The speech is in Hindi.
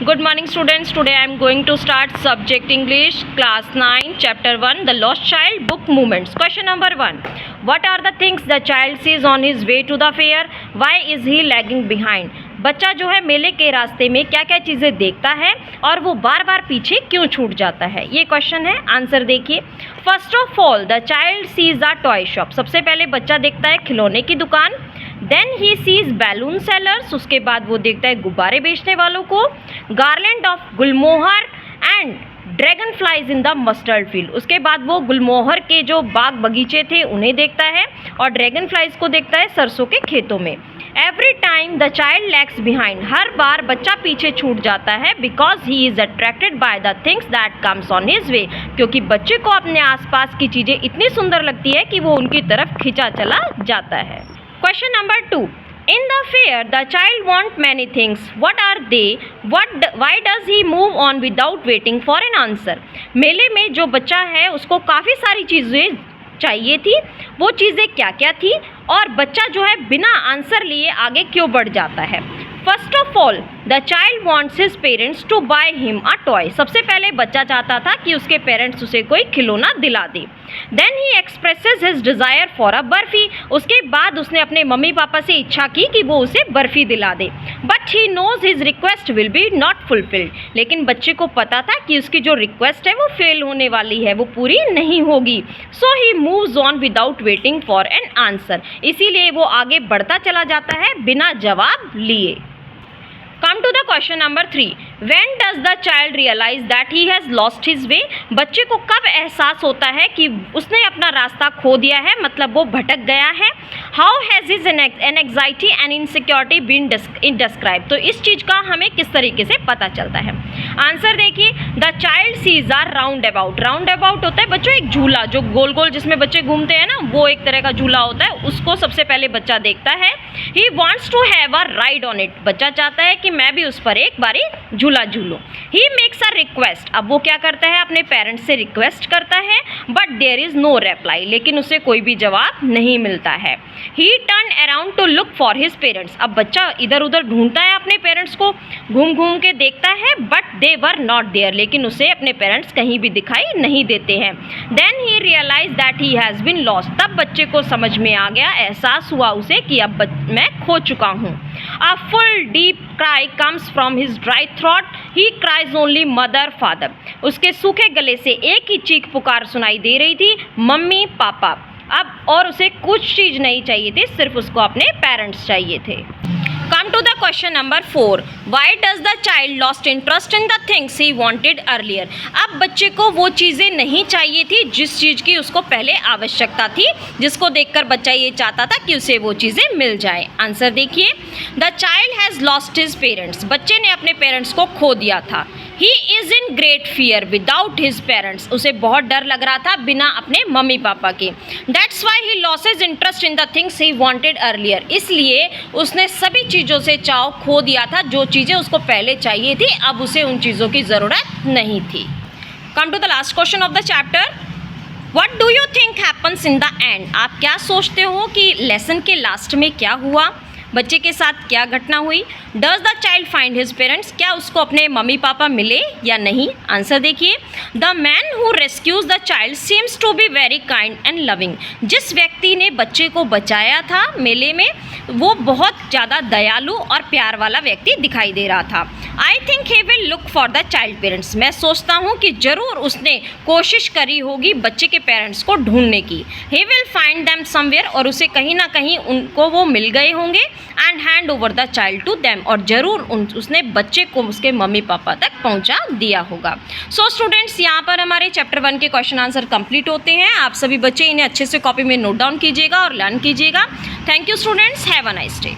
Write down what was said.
Good morning students. Today I am going to start subject English class 9 chapter 1 The Lost Child book movements. Question number 1. What are the things the child sees on his way to the fair? Why is he lagging behind? बच्चा जो है मेले के रास्ते में क्या क्या चीज़ें देखता है और वो बार बार पीछे क्यों छूट जाता है, ये क्वेश्चन है. आंसर देखिए. First of all the child sees a toy shop. सबसे पहले बच्चा देखता है खिलौने की दुकान. Then he sees balloon sellers. उसके बाद वो देखता है गुब्बारे बेचने वालों को. Garland of gulmohar and dragon flies in the mustard field. उसके बाद वो गुलमोहर के जो बाग बगीचे थे उन्हें देखता है और ड्रैगन फ्लाइज को देखता है सरसों के खेतों में. Every time the child lags behind. हर बार बच्चा पीछे छूट जाता है because he is attracted by the things that comes on his way. क्योंकि बच्चे को अपने आसपास की चीज़ें इतनी सुंदर लगती है कि वो उनकी तरफ खिंचा चला जाता है. Question number 2. In the fair, the child wants many things. What are they? Why does he move on without waiting for an answer? मेले में जो बच्चा है उसको काफ़ी सारी चीज़ें चाहिए थी. वो चीज़ें क्या क्या थी और बच्चा जो है बिना आंसर लिए आगे क्यों बढ़ जाता है. First of all the child wants his parents to buy him a toy. सबसे पहले बच्चा चाहता था कि उसके पेरेंट्स उसे कोई खिलौना दिला दे. Then he expresses his desire for a barfi. उसके बाद उसने अपने मम्मी पापा से इच्छा की कि वो उसे बर्फ़ी दिला दे. But he knows his request will be not fulfilled. लेकिन बच्चे को पता था कि उसकी जो रिक्वेस्ट है वो फेल होने वाली है, वो पूरी नहीं होगी. So he moves on without waiting for an answer. इसीलिए वो आगे बढ़ता चला जाता है बिना जवाब लिए. Come to the question number 3. When does the child realize that he has lost his way? बच्चे को कब एहसास होता है कि उसने अपना रास्ता खो दिया है, मतलब वो भटक गया है. How has his anxiety and insecurity been described? तो इस चीज़ का हमें किस तरीके से पता चलता है. आंसर देखिए. The child sees a roundabout. Roundabout होता है बच्चों एक झूला, जो गोल गोल जिसमें बच्चे घूमते हैं ना, वो एक तरह का झूला होता है. उसको सबसे पहले बच्चा देखता है. He wants to have a ride on it. बच्चा चाहता है कि मैं भी उस पर एक बारी झूला झूलूं. He makes a request. अब वो क्या करता है, अपने पेरेंट्स से रिक्वेस्ट करता है. But there is no reply. लेकिन उसे कोई भी जवाब नहीं मिलता है. He turn around to look for his parents. अब बच्चा इधर उधर ढूंढता है अपने पेरेंट्स को, घूम घूम के देखता है. But they were not there. लेकिन उसे अपने पेरेंट्स कहीं भी दिखाई नहीं देते हैं. Then he realize that he has been lost. तब बच्चे को समझ में आ गया, एहसास हुआ उसे कि अब मैं खो चुका हूँ. A full deep cry comes from his dry throat. He cries only mother father. उसके सूखे गले से एक ही चीख पुकार सुनाई दे रही थी, मम्मी पापा. अब और उसे कुछ चीज़ नहीं चाहिए थी, सिर्फ उसको अपने पेरेंट्स चाहिए थे. Come to the question number 4. Why does the child lost interest in the things he wanted earlier? अब बच्चे को वो चीज़ें नहीं चाहिए थी जिस चीज़ की उसको पहले आवश्यकता थी, जिसको देखकर बच्चा ये चाहता था कि उसे वो चीज़ें मिल जाए. आंसर देखिए. The child has lost his parents. बच्चे ने अपने पेरेंट्स को खो दिया था. He is in great fear without his parents. उसे बहुत डर लग रहा था बिना अपने मम्मी पापा के. That's why he loses interest in the things he wanted earlier. इसलिए उसने सभी चीज़ों से चाव खो दिया था जो चीज़ें उसको पहले चाहिए थी. अब उसे उन चीज़ों की ज़रूरत नहीं थी. Come to the last question of the chapter. What do you think happens in the end? आप क्या सोचते हो कि लेसन के लास्ट में क्या हुआ, बच्चे के साथ क्या घटना हुई. Does the child find his parents. क्या उसको अपने मम्मी पापा मिले या नहीं. आंसर देखिए. The man who rescues the child seems to be very kind and loving. जिस व्यक्ति ने बच्चे को बचाया था मेले में, वो बहुत ज़्यादा दयालु और प्यार वाला व्यक्ति दिखाई दे रहा था. I think he will look for the child parents. मैं सोचता हूँ कि ज़रूर उसने कोशिश करी होगी बच्चे के पेरेंट्स को ढूंढने की. He will find them somewhere. और उसे कहीं ना कहीं उनको वो मिल गए होंगे. And hand over the child to them. और ज़रूर उसने बच्चे को उसके मम्मी पापा तक पहुंचा दिया होगा. सो स्टूडेंट्स, यहाँ पर हमारे चैप्टर 1 के क्वेश्चन आंसर कंप्लीट होते हैं. आप सभी बच्चे इन्हें अच्छे से कॉपी में नोट डाउन कीजिएगा और लर्न कीजिएगा. Thank you students. Have a nice day.